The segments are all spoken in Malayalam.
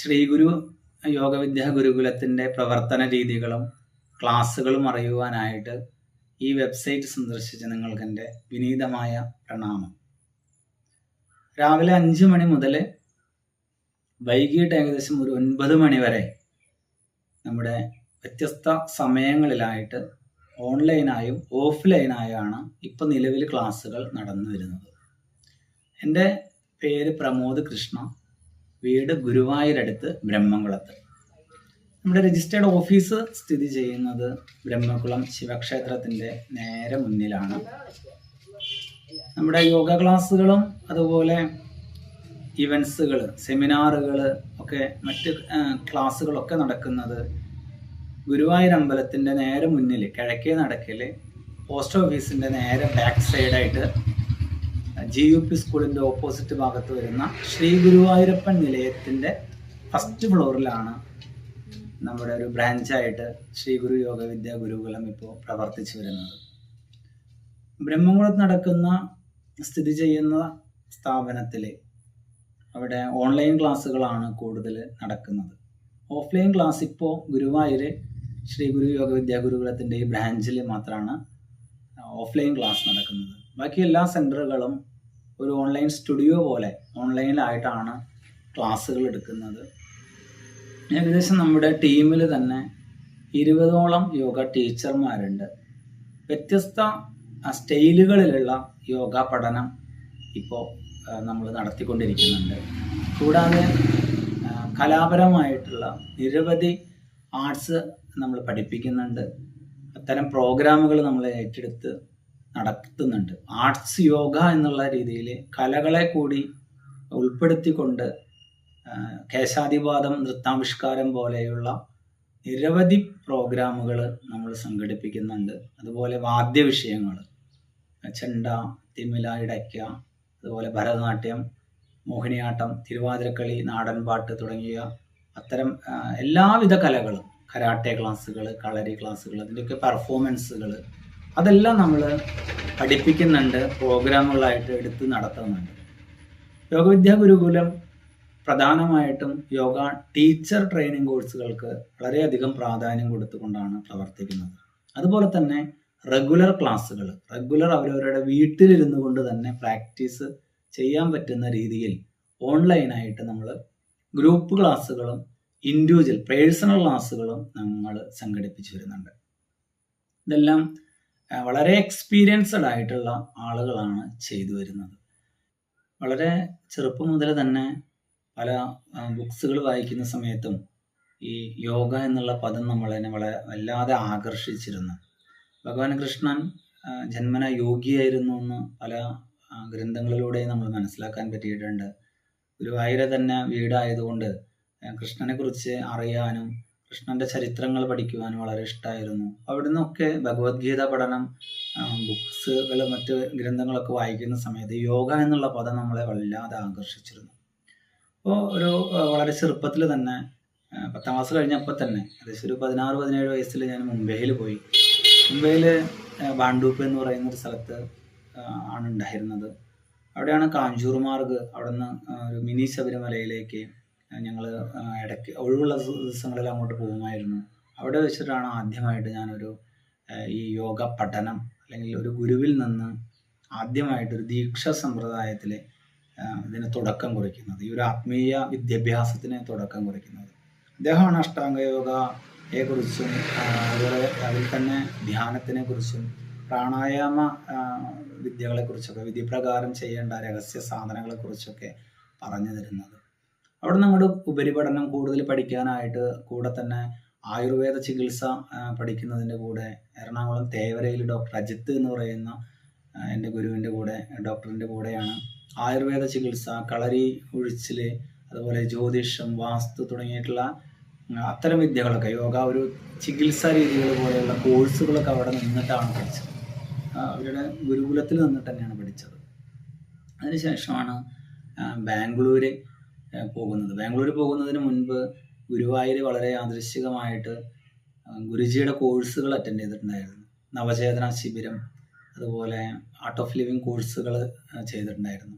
ശ്രീ ഗുരു യോഗവിദ്യാ ഗുരുകുലത്തിൻ്റെ പ്രവർത്തന രീതികളും ക്ലാസ്സുകളും അറിയുവാനായിട്ട് ഈ വെബ്സൈറ്റ് സന്ദർശിച്ച നിങ്ങൾക്ക് എൻ്റെ വിനീതമായ പ്രണാമം. രാവിലെ 5 മണി മുതൽ വൈകിട്ട് ഏകദേശം ഒരു 9 മണി വരെ നമ്മുടെ വ്യത്യസ്ത സമയങ്ങളിലായിട്ട് ഓൺലൈനായും ഓഫ്ലൈനായാണ് ഇപ്പോൾ നിലവിൽ ക്ലാസ്സുകൾ നടന്നു വരുന്നത്. എൻ്റെ പേര് പ്രമോദ് കൃഷ്ണ, വീട് ഗുരുവായൂരടുത്ത് ബ്രഹ്മംകുളത്ത്. നമ്മുടെ രജിസ്റ്റേർഡ് ഓഫീസ് സ്ഥിതി ചെയ്യുന്നത് ബ്രഹ്മകുളം ശിവക്ഷേത്രത്തിൻ്റെ നേരെ മുന്നിലാണ്. നമ്മുടെ യോഗ ക്ലാസ്സുകളും അതുപോലെ ഇവൻസുകൾ, സെമിനാറുകൾ ഒക്കെ മറ്റ് ക്ലാസ്സുകളൊക്കെ നടക്കുന്നത് ഗുരുവായൂർ അമ്പലത്തിൻ്റെ നേരെ മുന്നിൽ കിഴക്കേ നടക്കിൽ പോസ്റ്റ് ഓഫീസിൻ്റെ നേരെ ബാക്ക് സൈഡായിട്ട് GUP സ്കൂളിൻ്റെ ഓപ്പോസിറ്റ് ഭാഗത്ത് വരുന്ന ശ്രീ ഗുരുവായൂരപ്പൻ നിലയത്തിൻ്റെ ഫസ്റ്റ് ഫ്ലോറിലാണ് നമ്മുടെ ഒരു ബ്രാഞ്ചായിട്ട് ശ്രീ ഗുരു യോഗവിദ്യാ ഗുരുകുലം ഇപ്പോൾ പ്രവർത്തിച്ചു വരുന്നത്. ബ്രഹ്മകുളത്ത് സ്ഥിതി ചെയ്യുന്ന സ്ഥാപനത്തിൽ അവിടെ ഓൺലൈൻ ക്ലാസ്സുകളാണ് കൂടുതൽ നടക്കുന്നത്. ഓഫ്ലൈൻ ക്ലാസ് ഇപ്പോൾ ഗുരുവായൂർ ശ്രീ ഗുരു യോഗവിദ്യാ ഗുരുകുലത്തിൻ്റെ ഈ ബ്രാഞ്ചിൽ മാത്രമാണ് ഓഫ്ലൈൻ ക്ലാസ് നടക്കുന്നത്. ബാക്കി എല്ലാ സെൻറ്ററുകളും ഒരു ഓൺലൈൻ സ്റ്റുഡിയോ പോലെ ഓൺലൈനിലായിട്ടാണ് ക്ലാസ്സുകൾ എടുക്കുന്നത്. ഏകദേശം നമ്മുടെ ടീമിൽ തന്നെ 20ഓളം യോഗ ടീച്ചർമാരുണ്ട്. വ്യത്യസ്ത സ്റ്റൈലുകളിലുള്ള യോഗ പഠനം ഇപ്പോൾ നമ്മൾ നടത്തിക്കൊണ്ടിരിക്കുന്നുണ്ട്. കൂടാതെ കലാപരമായിട്ടുള്ള നിരവധി ആർട്സ് നമ്മൾ പഠിപ്പിക്കുന്നുണ്ട്. അത്തരം പ്രോഗ്രാമുകൾ നമ്മൾ ഏറ്റെടുത്ത് നടത്തുന്നുണ്ട്. ആർട്സ് യോഗ എന്നുള്ള രീതിയിൽ കലകളെ കൂടി ഉൾപ്പെടുത്തിക്കൊണ്ട് കേശാദിപാദം, നൃത്താവിഷ്കാരം പോലെയുള്ള നിരവധി പ്രോഗ്രാമുകൾ നമ്മൾ സംഘടിപ്പിക്കുന്നുണ്ട്. അതുപോലെ വാദ്യവിഷയങ്ങൾ, ചെണ്ട, തിമില, ഇടയ്ക്ക, അതുപോലെ ഭരതനാട്യം, മോഹിനിയാട്ടം, തിരുവാതിരക്കളി, നാടൻപാട്ട് തുടങ്ങിയ അത്തരം എല്ലാവിധ കലകളും, കരാട്ടെ ക്ലാസ്സുകൾ, കളരി ക്ലാസ്സുകൾ, അതിൻ്റെയൊക്കെ പെർഫോമൻസുകൾ അതെല്ലാം നമ്മൾ പഠിപ്പിക്കുന്നുണ്ട്, പ്രോഗ്രാമുകളായിട്ട് എടുത്ത് നടത്തുന്നുണ്ട്. യോഗവിദ്യാ ഗുരുകുലം പ്രധാനമായിട്ടും യോഗ ടീച്ചർ ട്രെയിനിങ് കോഴ്സുകൾക്ക് വളരെയധികം പ്രാധാന്യം കൊടുത്തുകൊണ്ടാണ് പ്രവർത്തിക്കുന്നത്. അതുപോലെ തന്നെ റെഗുലർ ക്ലാസ്സുകൾ, അവരവരുടെ വീട്ടിലിരുന്നു കൊണ്ട് തന്നെ പ്രാക്ടീസ് ചെയ്യാൻ പറ്റുന്ന രീതിയിൽ ഓൺലൈനായിട്ട് നമ്മൾ ഗ്രൂപ്പ് ക്ലാസ്സുകളും ഇൻഡിവിജ്വൽ പേഴ്സണൽ ക്ലാസ്സുകളും നമ്മൾ സംഘടിപ്പിച്ചു വരുന്നുണ്ട്. ഇതെല്ലാം വളരെ എക്സ്പീരിയൻസ്ഡ് ആയിട്ടുള്ള ആളുകളാണ് ചെയ്തു വരുന്നത്. വളരെ ചെറുപ്പം മുതൽ തന്നെ പല ബുക്സുകൾ വായിക്കുന്ന സമയത്തും ഈ യോഗ എന്നുള്ള പദം നമ്മളെ വല്ലാതെ ആകർഷിച്ചിരുന്നു. ഭഗവാൻ കൃഷ്ണൻ ജന്മന യോഗിയായിരുന്നു എന്ന് പല ഗ്രന്ഥങ്ങളിലൂടെ നമ്മൾ മനസ്സിലാക്കാൻ പറ്റിയിട്ടുണ്ട്. ഗുരുവായൂരെ തന്നെ വീടായതുകൊണ്ട് കൃഷ്ണനെ കുറിച്ച് അറിയാനും കൃഷ്ണന്റെ ചരിത്രങ്ങൾ പഠിക്കുവാനും വളരെ ഇഷ്ടമായിരുന്നു. അവിടെ നിന്നൊക്കെ ഭഗവത്ഗീത പഠനം, ബുക്സുകൾ, മറ്റ് ഗ്രന്ഥങ്ങളൊക്കെ വായിക്കുന്ന സമയത്ത് യോഗ എന്നുള്ള പദം നമ്മളെ വല്ലാതെ ആകർഷിച്ചിരുന്നു. അപ്പോൾ വളരെ ചെറുപ്പത്തിൽ തന്നെ 10ാം ക്ലാസ് കഴിഞ്ഞപ്പോൾ തന്നെ ഏകദേശം ഒരു 16-17 വയസ്സിൽ ഞാൻ മുംബൈയിൽ പോയി. മുംബൈയിൽ ഭാണ്ഡൂപ്പ് എന്ന് പറയുന്ന ഒരു സ്ഥലത്ത് ആണ് ഉണ്ടായിരുന്നത്. അവിടെയാണ് കാഞ്ചൂർ മാർഗ്. അവിടെ നിന്ന് ഒരു മിനി ശബരിമലയിലേക്ക് ഞങ്ങൾ ഇടയ്ക്ക് ഒഴിവുള്ള ദിവസങ്ങളിൽ അങ്ങോട്ട് പോകുമായിരുന്നു. അവിടെ വെച്ചിട്ടാണ് ആദ്യമായിട്ട് ഞാനൊരു ഈ യോഗ പഠനം അല്ലെങ്കിൽ ഒരു ഗുരുവിൽ നിന്ന് ആദ്യമായിട്ടൊരു ദീക്ഷ സമ്പ്രദായത്തിൽ ഇതിന് തുടക്കം കുറിക്കുന്നത്, ഈ ഒരു ആത്മീയ വിദ്യാഭ്യാസത്തിന് തുടക്കം കുറിക്കുന്നത്. അദ്ദേഹമാണ് അഷ്ടാംഗയോഗയെക്കുറിച്ചും അതുപോലെ അതിൽ തന്നെ ധ്യാനത്തിനെ കുറിച്ചും പ്രാണായാമ വിദ്യകളെക്കുറിച്ചൊക്കെ, വിധിപ്രകാരം ചെയ്യേണ്ട രഹസ്യ സാധനങ്ങളെക്കുറിച്ചൊക്കെ പറഞ്ഞു തരുന്നത്. അവിടെ നമ്മുടെ ഉപരിപഠനം കൂടുതൽ പഠിക്കാനായിട്ട് കൂടെ തന്നെ ആയുർവേദ ചികിത്സ പഠിക്കുന്നതിൻ്റെ കൂടെ എറണാകുളം തേവരയിൽ ഡോക്ടർ അജിത്ത് എന്ന് പറയുന്ന എൻ്റെ ഗുരുവിൻ്റെ കൂടെ, ഡോക്ടറിൻ്റെ കൂടെയാണ് ആയുർവേദ ചികിത്സ, കളരി ഒഴിച്ചിൽ, അതുപോലെ ജ്യോതിഷം, വാസ്തു തുടങ്ങിയിട്ടുള്ള അത്തരം വിദ്യകളൊക്കെ, യോഗ ഒരു ചികിത്സാ രീതികൾ പോലെയുള്ള കോഴ്സുകളൊക്കെ അവിടെ നിന്നിട്ടാണ് പഠിച്ചത്. അവരുടെ ഗുരുകുലത്തിൽ നിന്നിട്ട് തന്നെയാണ് പഠിച്ചത്. അതിനുശേഷമാണ് ബാംഗ്ലൂർ പോകുന്നതിന് മുൻപ് ഗുരുവായൂർ വളരെ യാദൃശ്ചികമായിട്ട് ഗുരുജിയുടെ കോഴ്സുകൾ അറ്റൻഡ് ചെയ്തിട്ടുണ്ടായിരുന്നു. നവചേതന ശിബിരം, അതുപോലെ ആർട്ട് ഓഫ് ലിവിങ് കോഴ്സുകൾ ചെയ്തിട്ടുണ്ടായിരുന്നു.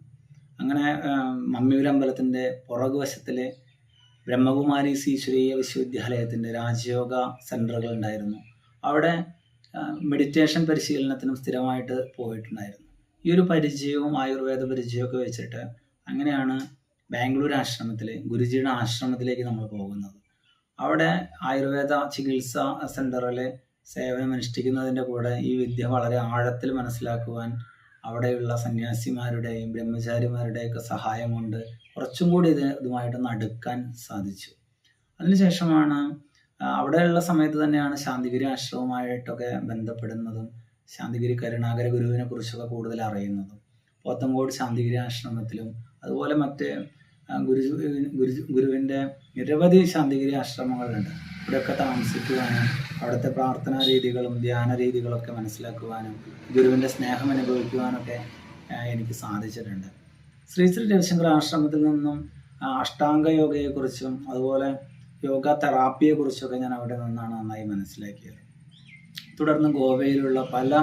അങ്ങനെ മമ്മിയൂർ അമ്പലത്തിൻ്റെ പുറകുവശത്തിൽ ബ്രഹ്മകുമാരീസ് ഈശ്വരീയ വിശ്വവിദ്യാലയത്തിൻ്റെ രാജയോഗ സെൻ്ററുകൾ ഉണ്ടായിരുന്നു. അവിടെ മെഡിറ്റേഷൻ പരിശീലനത്തിനും സ്ഥിരമായിട്ട് പോയിട്ടുണ്ടായിരുന്നു. ഈ ഒരു പരിചയവും ആയുർവേദ പരിചയമൊക്കെ വെച്ചിട്ട് അങ്ങനെയാണ് ബാംഗ്ലൂർ ആശ്രമത്തിൽ ഗുരുജിയുടെ ആശ്രമത്തിലേക്ക് നമ്മൾ പോകുന്നത്. അവിടെ ആയുർവേദ ചികിത്സാ സെൻ്ററിൽ സേവനം അനുഷ്ഠിക്കുന്നതിൻ്റെ കൂടെ ഈ വിദ്യ വളരെ ആഴത്തിൽ മനസ്സിലാക്കുവാൻ അവിടെയുള്ള സന്യാസിമാരുടെയും ബ്രഹ്മചാരിമാരുടെയൊക്കെ സഹായം കൊണ്ട് കുറച്ചും കൂടി ഇതുമായിട്ടൊന്ന് അടുക്കാൻ സാധിച്ചു. അതിനുശേഷമാണ് അവിടെയുള്ള സമയത്ത് തന്നെയാണ് ശാന്തിഗിരി ആശ്രമവുമായിട്ടൊക്കെ ബന്ധപ്പെടുന്നതും ശാന്തിഗിരി കരുണാകര ഗുരുവിനെ കുറിച്ചൊക്കെ കൂടുതൽ അറിയുന്നതും. പോത്തങ്കോട് ശാന്തിഗിരി ആശ്രമത്തിലും അതുപോലെ മറ്റ് ഗുരുവിൻ്റെ നിരവധി ശാന്തിഗിരി ആശ്രമങ്ങളുണ്ട്. ഇവിടെയൊക്കെ താമസിക്കുവാനും അവിടുത്തെ പ്രാർത്ഥനാ രീതികളും ധ്യാന രീതികളൊക്കെ മനസ്സിലാക്കുവാനും ഗുരുവിൻ്റെ സ്നേഹം അനുഭവിക്കുവാനൊക്കെ എനിക്ക് സാധിച്ചിട്ടുണ്ട്. ശ്രീ രവിശങ്കർ ആശ്രമത്തിൽ നിന്നും അഷ്ടാംഗ യോഗയെക്കുറിച്ചും അതുപോലെ യോഗ തെറാപ്പിയെക്കുറിച്ചൊക്കെ ഞാൻ അവിടെ നിന്നാണ് നന്നായി മനസ്സിലാക്കിയത്. തുടർന്ന് ഗോവയിലുള്ള പല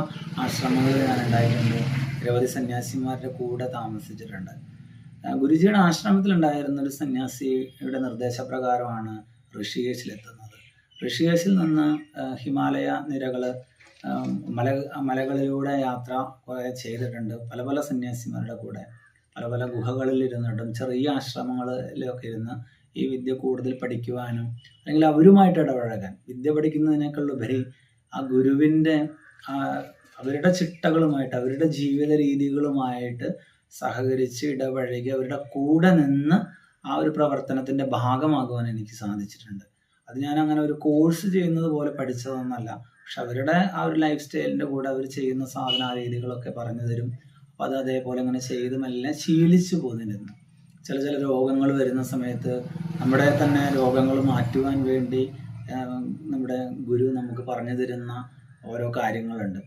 ആശ്രമങ്ങളിൽ ഞാൻ ഉണ്ടായിട്ടുണ്ട്. നിരവധി സന്യാസിമാരുടെ കൂടെ താമസിച്ചിട്ടുണ്ട്. ഗുരുജിയുടെ ആശ്രമത്തിലുണ്ടായിരുന്ന ഒരു സന്യാസിയുടെ നിർദ്ദേശപ്രകാരമാണ് ഋഷികേശിലെത്തുന്നത്. ഋഷികേശിൽ നിന്ന് ഹിമാലയ നിരകൾ മലകളിലൂടെ യാത്ര കുറേ ചെയ്തിട്ടുണ്ട്. പല പല സന്യാസിമാരുടെ കൂടെ പല പല ഗുഹകളിൽ ഇരുന്നിട്ടും ചെറിയ ആശ്രമങ്ങളിലൊക്കെ ഇരുന്ന് ഈ വിദ്യ കൂടുതൽ പഠിക്കുവാനും അല്ലെങ്കിൽ അവരുമായിട്ട് ഇടപഴകാൻ, വിദ്യ പഠിക്കുന്നതിനേക്കാളുപരി ആ ഗുരുവിൻ്റെ അവരുടെ ചിട്ടകളുമായിട്ട് അവരുടെ ജീവിത രീതികളുമായിട്ട് സഹകരിച്ച് ഇടപഴകി അവരുടെ കൂടെ നിന്ന് ആ ഒരു പ്രവർത്തനത്തിൻ്റെ ഭാഗമാകുവാൻ എനിക്ക് സാധിച്ചിട്ടുണ്ട്. അത് ഞാൻ അങ്ങനെ ഒരു കോഴ്സ് ചെയ്യുന്നത് പോലെ പഠിച്ചതൊന്നല്ല. പക്ഷെ അവരുടെ ആ ഒരു ലൈഫ് സ്റ്റൈലിൻ്റെ കൂടെ അവർ ചെയ്യുന്ന സാധന രീതികളൊക്കെ പറഞ്ഞു തരും. അപ്പോൾ അത് അതേപോലെ അങ്ങനെ ചെയ്ത് മെല്ലെ ശീലിച്ചു പോന്നിരുന്നു. ചില രോഗങ്ങൾ വരുന്ന സമയത്ത് നമ്മുടെ തന്നെ രോഗങ്ങൾ മാറ്റുവാൻ വേണ്ടി നമ്മുടെ ഗുരു നമുക്ക് പറഞ്ഞു തരുന്ന ഓരോ കാര്യങ്ങളുണ്ട്.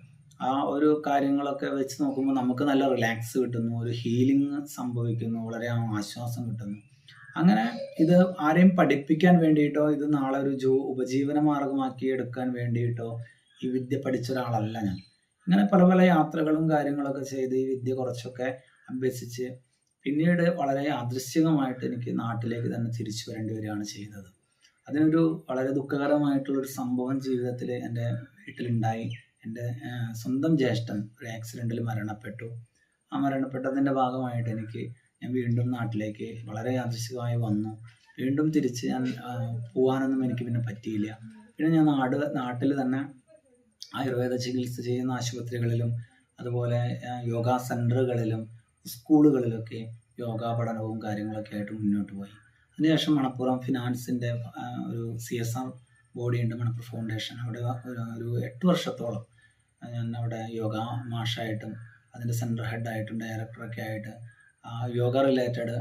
ആ ഒരു കാര്യങ്ങളൊക്കെ വെച്ച് നോക്കുമ്പോൾ നമുക്ക് നല്ല റിലാക്സ് കിട്ടുന്നു, ഒരു ഹീലിംഗ് സംഭവിക്കുന്നു, വളരെ ആശ്വാസം കിട്ടുന്നു. അങ്ങനെ ഇത് ആരെയും പഠിപ്പിക്കാൻ വേണ്ടിയിട്ടോ ഇത് നാളെ ഒരു ഉപജീവന മാർഗമാക്കി എടുക്കാൻ വേണ്ടിയിട്ടോ ഈ വിദ്യ പഠിച്ച ഒരാളല്ല ഞാൻ. ഇങ്ങനെ പല പല യാത്രകളും കാര്യങ്ങളൊക്കെ ചെയ്ത് ഈ വിദ്യ കുറച്ചൊക്കെ അഭ്യസിച്ച് പിന്നീട് വളരെ യാദൃശ്ചികമായിട്ട് എനിക്ക് നാട്ടിലേക്ക് തന്നെ തിരിച്ചു വരേണ്ടി വരികയാണ് ചെയ്തത്. അതിനൊരു വളരെ ദുഃഖകരമായിട്ടുള്ളൊരു സംഭവം ജീവിതത്തിൽ എൻ്റെ വീട്ടിലുണ്ടായി. എൻ്റെ സ്വന്തം ജ്യേഷ്ഠൻ ഒരു ആക്സിഡൻറ്റിൽ മരണപ്പെട്ടു. ആ മരണപ്പെട്ടതിൻ്റെ ഭാഗമായിട്ട് ഞാൻ വീണ്ടും നാട്ടിലേക്ക് വളരെ യാദൃശ്ചികമായി വന്നു. വീണ്ടും തിരിച്ച് ഞാൻ പോകാനൊന്നും എനിക്ക് പിന്നെ പറ്റിയില്ല. പിന്നെ ഞാൻ നാട്ടിൽ തന്നെ ആയുർവേദ ചികിത്സ ചെയ്യുന്ന ആശുപത്രികളിലും അതുപോലെ യോഗാ സെൻ്ററുകളിലും സ്കൂളുകളിലൊക്കെ യോഗാ പഠനവും കാര്യങ്ങളൊക്കെ ആയിട്ട് മുന്നോട്ട് പോയി. അതിനുശേഷം മണപ്പുറം ഫിനാൻസിൻ്റെ ഒരു CSR ബോഡിയുണ്ട്, മണപ്പുറം ഫൗണ്ടേഷൻ. അവിടെ ഒരു 8 വർഷത്തോളം ഞാൻ അവിടെ യോഗ മാഷായിട്ടും അതിൻ്റെ സെൻറ്റർ ഹെഡായിട്ടും ഡയറക്ടറൊക്കെ ആയിട്ട് യോഗ റിലേറ്റഡ്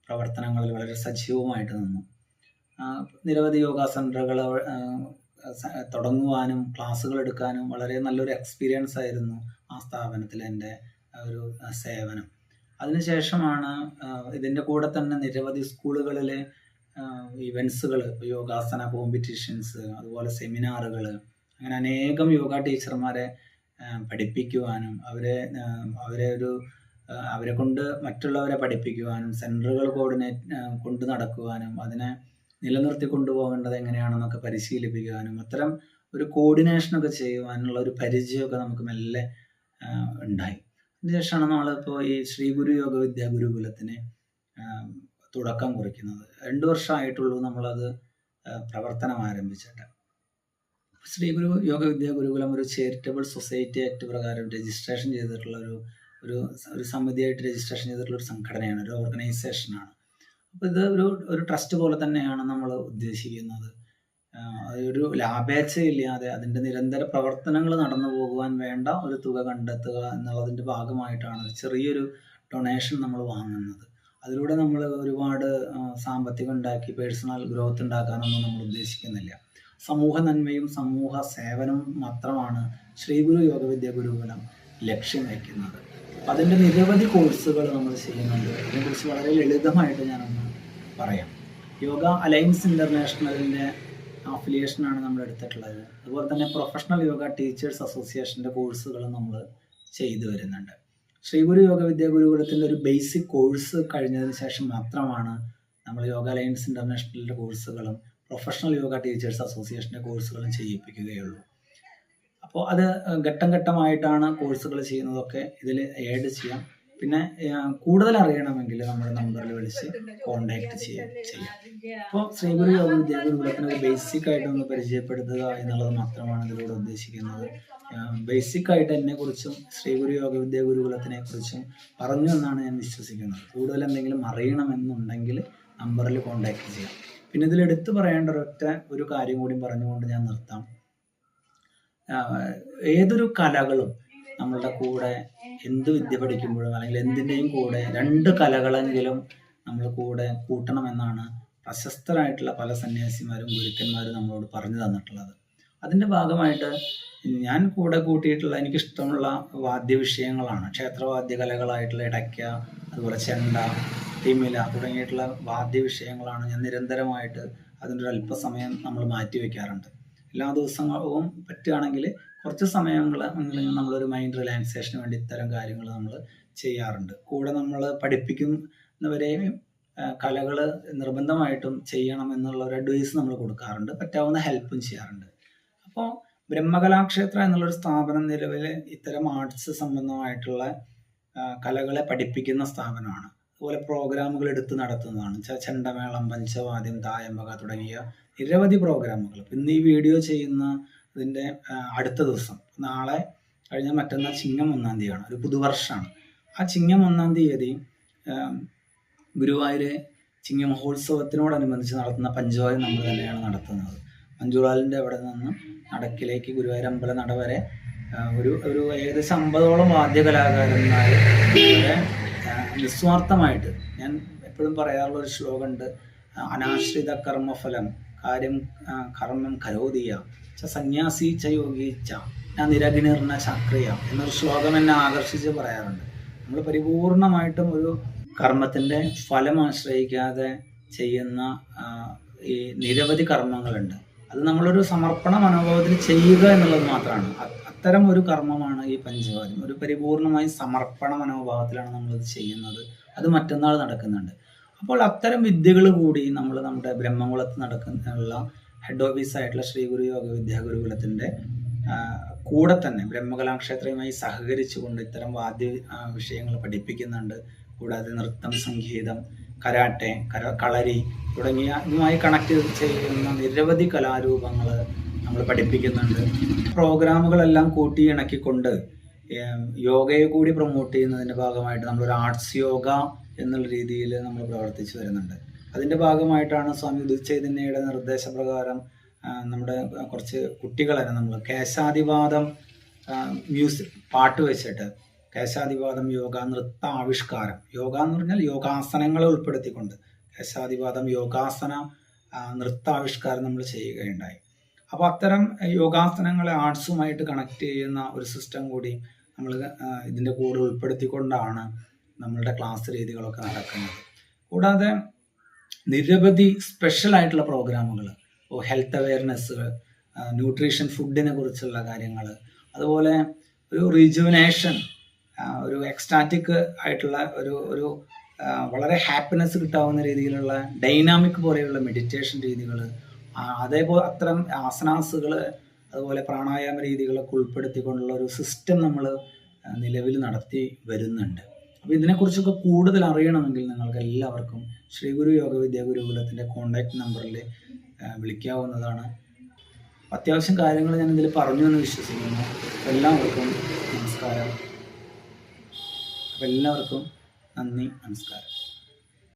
പ്രവർത്തനങ്ങളിൽ വളരെ സജീവമായിട്ട് നിന്നു. നിരവധി യോഗ സെൻ്ററുകൾ തുടങ്ങുവാനും ക്ലാസ്സുകൾ എടുക്കാനും വളരെ നല്ലൊരു എക്സ്പീരിയൻസ് ആയിരുന്നു ആ സ്ഥാപനത്തിൽ എൻ്റെ ഒരു സേവനം. അതിനുശേഷമാണ് ഇതിൻ്റെ കൂടെ തന്നെ നിരവധി സ്കൂളുകളിലെ ഇവൻസുകൾ, യോഗാസന കോമ്പറ്റീഷൻസ്, അതുപോലെ സെമിനാറുകൾ, അങ്ങനെ അനേകം യോഗ ടീച്ചർമാരെ പഠിപ്പിക്കുവാനും അവരെ കൊണ്ട് മറ്റുള്ളവരെ പഠിപ്പിക്കുവാനും സെൻറ്ററുകൾ കൊണ്ട് നടക്കുവാനും അതിനെ നിലനിർത്തി കൊണ്ടുപോകേണ്ടത് എങ്ങനെയാണെന്നൊക്കെ പരിശീലിപ്പിക്കുവാനും അത്തരം ഒരു കോർഡിനേഷനൊക്കെ ചെയ്യുവാനുള്ള ഒരു പരിചയമൊക്കെ നമുക്ക് മെല്ലെ ഉണ്ടായി. അതിനുശേഷമാണ് നമ്മളിപ്പോൾ ഈ ശ്രീ ഗുരു യോഗ വിദ്യാ ഗുരുകുലത്തിന് തുടക്കം കുറിക്കുന്നത്. 2 വർഷമായിട്ടുള്ളൂ നമ്മളത് പ്രവർത്തനം ആരംഭിച്ചിട്ട്. ശ്രീ ഗുരു യോഗ വിദ്യാ ഗുരുകുലം ഒരു ചാരിറ്റബിൾ സൊസൈറ്റി ആക്ട് പ്രകാരം രജിസ്ട്രേഷൻ ചെയ്തിട്ടുള്ള ഒരു സമിതിയായിട്ട് രജിസ്ട്രേഷൻ ചെയ്തിട്ടുള്ള ഒരു സംഘടനയാണ്, ഒരു ഓർഗനൈസേഷനാണ്. അപ്പോൾ ഇത് ഒരു ട്രസ്റ്റ് പോലെ തന്നെയാണ് നമ്മൾ ഉദ്ദേശിക്കുന്നത്. ഒരു ലാഭേച്ഛയില്ലാതെ അതിൻ്റെ നിരന്തര പ്രവർത്തനങ്ങൾ നടന്നു പോകുവാൻ വേണ്ട ഒരു തുക കണ്ടെത്തുക എന്നുള്ളതിൻ്റെ ഭാഗമായിട്ടാണ് ചെറിയൊരു ഡൊണേഷൻ നമ്മൾ വാങ്ങുന്നത്. അതിലൂടെ നമ്മൾ ഒരുപാട് സാമ്പത്തികം ഉണ്ടാക്കി പേഴ്സണൽ ഗ്രോത്ത് ഉണ്ടാക്കാനൊന്നും നമ്മൾ ഉദ്ദേശിക്കുന്നില്ല. സമൂഹ നന്മയും സമൂഹ സേവനവും മാത്രമാണ് ശ്രീ ഗുരു യോഗ വിദ്യാ ഗുരുകുലം ലക്ഷ്യം വയ്ക്കുന്നത്. അപ്പം അതിൻ്റെ നിരവധി കോഴ്സുകൾ നമ്മൾ ചെയ്യുന്നുണ്ട്. അതിനെക്കുറിച്ച് വളരെ ലളിതമായിട്ട് ഞാനൊന്ന് പറയാം. യോഗ അലയൻസ് ഇൻ്റർനാഷണലിൻ്റെ അഫിലിയേഷനാണ് നമ്മൾ എടുത്തിട്ടുള്ളത്. അതുപോലെ തന്നെ പ്രൊഫഷണൽ യോഗ ടീച്ചേഴ്സ് അസോസിയേഷൻ്റെ കോഴ്സുകൾ നമ്മൾ ചെയ്തു വരുന്നുണ്ട്. ശ്രീ ഗുരു യോഗ വിദ്യാ ഗുരുകുലത്തിൻ്റെ ഒരു ബേസിക് കോഴ്സ് കഴിഞ്ഞതിന് ശേഷം മാത്രമാണ് നമ്മൾ യോഗ അലയൻസ് ഇൻ്റർനാഷണലിൻ്റെ കോഴ്സുകളും പ്രൊഫഷണൽ യോഗ ടീച്ചേഴ്സ് അസോസിയേഷൻ്റെ കോഴ്സുകളും ചെയ്യിപ്പിക്കുകയുള്ളൂ. അപ്പോൾ അത് ഘട്ടം ഘട്ടമായിട്ടാണ് കോഴ്സുകൾ ചെയ്യുന്നതൊക്കെ ഇതിൽ ആഡ് ചെയ്യാം. പിന്നെ കൂടുതൽ അറിയണമെങ്കിൽ നമ്മുടെ നമ്പറിൽ വിളിച്ച് കോണ്ടാക്ട് ചെയ്യാം. അപ്പോൾ ശ്രീ ഗുരു യോഗ വിദ്യാഗുരുകുലത്തിന് ബേസിക് ആയിട്ടൊന്ന് പരിചയപ്പെടുത്തുക എന്നുള്ളത് മാത്രമാണ് ഇതിലൂടെ ഉദ്ദേശിക്കുന്നത്. ബേസിക് ആയിട്ട് എന്നെക്കുറിച്ചും ശ്രീ ഗുരു യോഗ വിദ്യാഗുരുകുലത്തിനെ കുറിച്ചും പറഞ്ഞു എന്നാണ് ഞാൻ വിശ്വസിക്കുന്നത്. കൂടുതൽ എന്തെങ്കിലും അറിയണമെന്നുണ്ടെങ്കിൽ നമ്പറിൽ കോണ്ടാക്ട് ചെയ്യാം. പിന്നെ ഇതിൽ എടുത്തു പറയേണ്ട ഒരു കാര്യം കൂടി പറഞ്ഞുകൊണ്ട് ഞാൻ നിർത്താം. ഏതൊരു കലകളും നമ്മളുടെ കൂടെ എന്ത് വിദ്യ പഠിക്കുമ്പോഴും അല്ലെങ്കിൽ എന്തിൻ്റെയും കൂടെ 2 കലകളെങ്കിലും നമ്മൾ കൂടെ കൂട്ടണമെന്നാണ് പ്രശസ്തരായിട്ടുള്ള പല സന്യാസിമാരും ഗുരുക്കന്മാരും നമ്മളോട് പറഞ്ഞു തന്നിട്ടുള്ളത്. അതിൻ്റെ ഭാഗമായിട്ട് ഞാൻ കൂടെ കൂട്ടിയിട്ടുള്ള എനിക്കിഷ്ടമുള്ള വാദ്യവിഷയങ്ങളാണ് ക്ഷേത്രവാദ്യ കലകളായിട്ടുള്ള ഇടയ്ക്ക, അതുപോലെ ചെണ്ട, തിമില തുടങ്ങിയിട്ടുള്ള വാദ്യവിഷയങ്ങളാണ് ഞാൻ നിരന്തരമായിട്ട് അതിൻ്റെ ഒരു അല്പസമയം നമ്മൾ മാറ്റി വയ്ക്കാറുണ്ട്. എല്ലാ ദിവസവും പറ്റുകയാണെങ്കിൽ കുറച്ച് സമയങ്ങൾ നമ്മളൊരു മൈൻഡ് റിലാക്സേഷന് വേണ്ടി ഇത്തരം കാര്യങ്ങൾ നമ്മൾ ചെയ്യാറുണ്ട്. കൂടെ നമ്മൾ പഠിപ്പിക്കുന്നവരെയും കലകൾ നിർബന്ധമായിട്ടും ചെയ്യണം എന്നുള്ള ഒരു അഡ്വൈസ് നമ്മൾ കൊടുക്കാറുണ്ട്, പറ്റാവുന്ന ഹെൽപ്പും ചെയ്യാറുണ്ട്. അപ്പോൾ ബ്രഹ്മകലാക്ഷേത്ര എന്നുള്ളൊരു സ്ഥാപനം നിലവിൽ ഇത്തരം ആർട്സ് സംബന്ധമായിട്ടുള്ള കലകളെ പഠിപ്പിക്കുന്ന സ്ഥാപനമാണ്. അതുപോലെ പ്രോഗ്രാമുകൾ എടുത്ത് നടത്തുന്നതാണ്. ചെണ്ടമേളം, പഞ്ചവാദ്യം, തായമ്പക തുടങ്ങിയ നിരവധി പ്രോഗ്രാമുകൾ. ഇന്ന് ഈ വീഡിയോ ചെയ്യുന്ന ഇതിൻ്റെ അടുത്ത ദിവസം, നാളെ കഴിഞ്ഞ മറ്റന്നാൾ ചിങ്ങം 1-ാം തീയതിയാണ്, ഒരു പുതുവർഷമാണ്. ആ ചിങ്ങം 1-ാം തീയതി ഗുരുവായൂർ ചിങ്ങമഹോത്സവത്തിനോടനുബന്ധിച്ച് നടത്തുന്ന പഞ്ചവാദ്യം നമ്മൾ തന്നെയാണ് നടത്തുന്നത്. മഞ്ജുളാലിൻ്റെ അവിടെ നിന്ന് നടക്കിലേക്ക് ഗുരുവായൂർ അമ്പല നട വരെ ഒരു ഏകദേശം 50ഓളം വാദ്യകലാകാരന്മാർ നിസ്വാർത്ഥമായിട്ട്, ഞാൻ എപ്പോഴും പറയാറുള്ള ഒരു ശ്ലോകമുണ്ട്, അനാശ്രിത കർമ്മഫലം കർമ്മം കരോതിയ സന്യാസി ച യോഗി ച നിരഗ്നിർണ ചക്രിയ എന്നൊരു ശ്ലോകം എന്നെ ആകർഷിച്ച് പറയാറുണ്ട്. നമ്മൾ പരിപൂർണമായിട്ടും ഒരു കർമ്മത്തിൻ്റെ ഫലം ആശ്രയിക്കാതെ ചെയ്യുന്ന ഈ നിരവധി കർമ്മങ്ങളുണ്ട്. അത് നമ്മളൊരു സമർപ്പണ മനോഭാവത്തിൽ ചെയ്യുക എന്നുള്ളത് മാത്രമാണ്. അത്തരം ഒരു കർമ്മമാണ് ഈ പഞ്ചവാദ്യം. ഒരു പരിപൂർണമായി സമർപ്പണ മനോഭാവത്തിലാണ് നമ്മളിത് ചെയ്യുന്നത്. അത് മറ്റന്നാൾ നടക്കുന്നുണ്ട്. അപ്പോൾ അത്തരം വിദ്യകൾ കൂടി നമ്മൾ നമ്മുടെ ബ്രഹ്മകുളത്ത് നടക്കുന്ന ഹെഡ് ഓഫീസായിട്ടുള്ള ശ്രീ ഗുരു യോഗ വിദ്യാഗുരുകുലത്തിൻ്റെ കൂടെ തന്നെ ബ്രഹ്മകലാക്ഷേത്രയുമായി സഹകരിച്ചുകൊണ്ട് ഇത്തരം വാദ്യ വിഷയങ്ങൾ പഠിപ്പിക്കുന്നുണ്ട്. കൂടാതെ നൃത്തം, സംഗീതം, കരാട്ടെ, കളരി തുടങ്ങിയ ഇതുമായി കണക്ട് ചെയ്യുന്ന നിരവധി കലാരൂപങ്ങൾ നമ്മൾ പഠിപ്പിക്കുന്നുണ്ട്. പ്രോഗ്രാമുകളെല്ലാം കൂട്ടി ഇണക്കിക്കൊണ്ട് യോഗയെ കൂടി പ്രൊമോട്ട് ചെയ്യുന്നതിൻ്റെ ഭാഗമായിട്ട് നമ്മളൊരു ആർട്സ് യോഗ എന്നുള്ള രീതിയിൽ നമ്മൾ പ്രവർത്തിച്ചു വരുന്നുണ്ട്. അതിൻ്റെ ഭാഗമായിട്ടാണ് സ്വാമി ഉദിച്ചൈതന്യയുടെ നിർദ്ദേശപ്രകാരം നമ്മുടെ കുറച്ച് കുട്ടികളെ നമ്മൾ കേശാദിവാദം മ്യൂസിക് പാട്ട് വെച്ചിട്ട് കേശാദിവാദം യോഗ നൃത്ത ആവിഷ്കാരം, യോഗ എന്ന് പറഞ്ഞാൽ യോഗാസനങ്ങളെ ഉൾപ്പെടുത്തിക്കൊണ്ട് കേശാദിവാദം യോഗാസന നൃത്താവിഷ്കാരം നമ്മൾ ചെയ്യുകയുണ്ടായി. അപ്പോൾ അത്തരം യോഗാസനങ്ങളെ ആർട്സുമായിട്ട് കണക്ട് ചെയ്യുന്ന ഒരു സിസ്റ്റം കൂടി നമ്മൾ ഇതിൻ്റെ കൂടെ ഉൾപ്പെടുത്തിക്കൊണ്ടാണ് നമ്മളുടെ ക്ലാസ് രീതികളൊക്കെ നടക്കുന്നത്. കൂടാതെ നിരവധി സ്പെഷ്യലായിട്ടുള്ള പ്രോഗ്രാമുകൾ, ഹെൽത്ത് അവെയർനെസ്സുകൾ, ന്യൂട്രീഷൻ, ഫുഡിനെ കുറിച്ചുള്ള കാര്യങ്ങൾ, അതുപോലെ ഒരു റിജുവിനേഷൻ, ഒരു എക്സ്റ്റാറ്റിക് ആയിട്ടുള്ള ഒരു വളരെ ഹാപ്പിനെസ് കിട്ടാവുന്ന രീതിയിലുള്ള ഡൈനാമിക് പോലെയുള്ള മെഡിറ്റേഷൻ രീതികൾ, അതേപോലെ അത്തരം ആസനാസുകൾ, അതുപോലെ പ്രാണായാമ രീതികളൊക്കെ ഉൾപ്പെടുത്തിക്കൊണ്ടുള്ള ഒരു സിസ്റ്റം നമ്മൾ നിലവിൽ നടത്തി വരുന്നുണ്ട്. അപ്പോൾ ഇതിനെക്കുറിച്ചൊക്കെ കൂടുതൽ അറിയണമെങ്കിൽ നിങ്ങൾക്ക് എല്ലാവർക്കും ശ്രീ ഗുരു യോഗ വിദ്യാഗുരുകുലത്തിൻ്റെ കോൺടാക്ട് നമ്പറിൽ വിളിക്കാവുന്നതാണ്. അത്യാവശ്യം കാര്യങ്ങൾ ഞാൻ ഇതിൽ പറഞ്ഞു എന്ന് വിശ്വസിക്കുന്നു. എല്ലാവർക്കും നമസ്കാരം. എല്ലാവർക്കും നന്ദി, നമസ്കാരം.